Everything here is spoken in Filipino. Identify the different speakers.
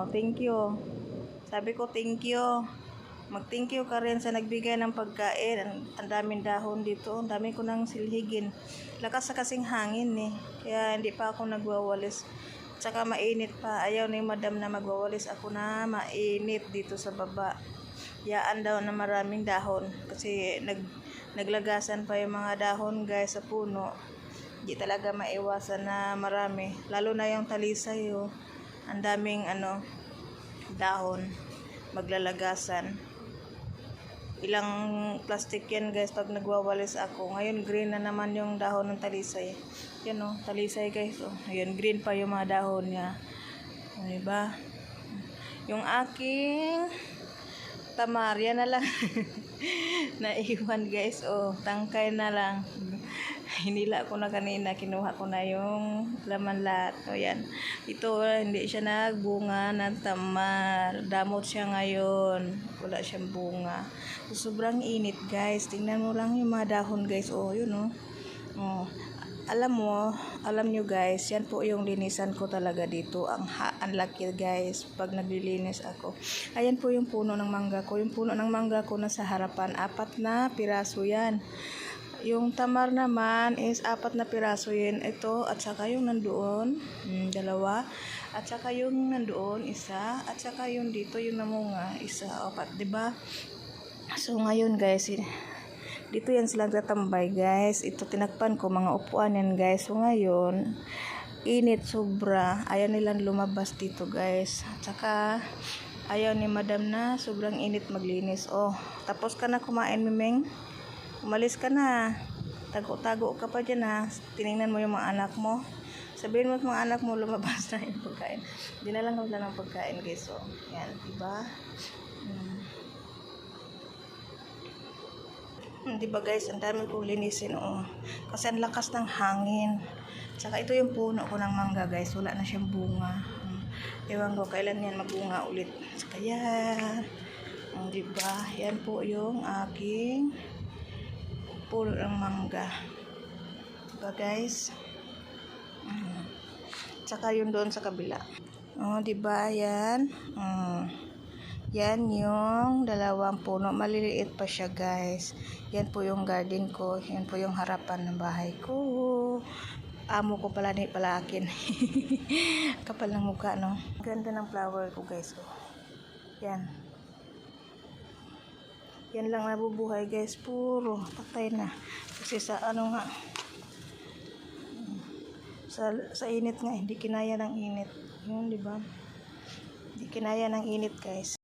Speaker 1: Oh, thank you. Sabi ko, thank you. Mag-thank you ka rin sa nagbigay ng pagkain. Ang daming dahon dito. Ang dami ko nang silhigin. Lakas sa kasing hangin eh. Kaya hindi pa ako nagwawalis. Tsaka mainit pa. Ayaw ni madam na magwawalis ako na mainit dito sa baba. Yaan daw na maraming dahon. Kasi naglagasan pa yung mga dahon guys sa puno. Hindi talaga maiwasan na marami. Lalo na yung talisay oh. Ang daming dahon. Maglalagasan. Ilang plastic yan guys pag nagwawalis ako. Ngayon green na naman yung dahon ng talisay. Yan oh, talisay guys oh. Ayun, green pa yung mga dahon niya. Diba? Yung aking tamar, yan na lang. Naiwan guys oh, tangkay na lang. Hinila ko na kanina, kinuha ko na yung laman lahat. O yan. Ito, hindi siya nagbunga ng tamar. Damot siya ngayon. Wala siyang bunga. So, sobrang init guys. Tingnan mo lang yung mga dahon guys. O, yun o. Oh. Alam nyo guys, yan po yung linisan ko talaga dito. Ang laki guys, pag naglilinis ako. Ayan po yung puno ng mangga ko. Yung puno ng mangga ko nasa harapan. 4 na piraso yan. Yung tamar naman is 4 na piraso yun. Ito, at saka yung nandoon, 2. At saka yung nandoon, 1. At saka yung dito, yung namunga, 1. 4, diba? So, ngayon guys, dito yan sila tatambay guys. Ito, tinakpan ko, mga upuan yan guys. So, ngayon, init sobra. Ayaw nilang lumabas dito guys. At saka, ayaw ni madam na sobrang init maglinis. Oh, tapos ka na kumain, Mimeng? Umalis ka na. Tago-tago ka pa dyan ha. Tinignan mo yung mga anak mo. Sabihin mo sa mga anak mo lumabas na yung pagkain. Hindi na lang nila ng pagkain guys. So, yan. Diba? Diba guys? Ang dami kong linisin. Oh. Kasi ang lakas ng hangin. Tsaka ito yung puno ko ng mangga guys. Wala na siyang bunga. Ewan ko kailan yan magbunga ulit. Kaya, diba? Yan po yung aking puno ng mangga. Diba guys? Tsaka yun doon sa kabila. Oh, diba yan? Yan yung 2 puno. Maliliit pa siya guys. Yan po yung garden ko. Yan po yung harapan ng bahay ko. Amo ko pala ni pala akin. Kapal ng mukha no. Ganda ng flower ko guys. Oh. Yan. Yan lang nabubuhay guys, puro patay na. Kasi sa sa init nga, hindi kinaya ng init. Yun, di ba? Hindi kinaya ng init guys.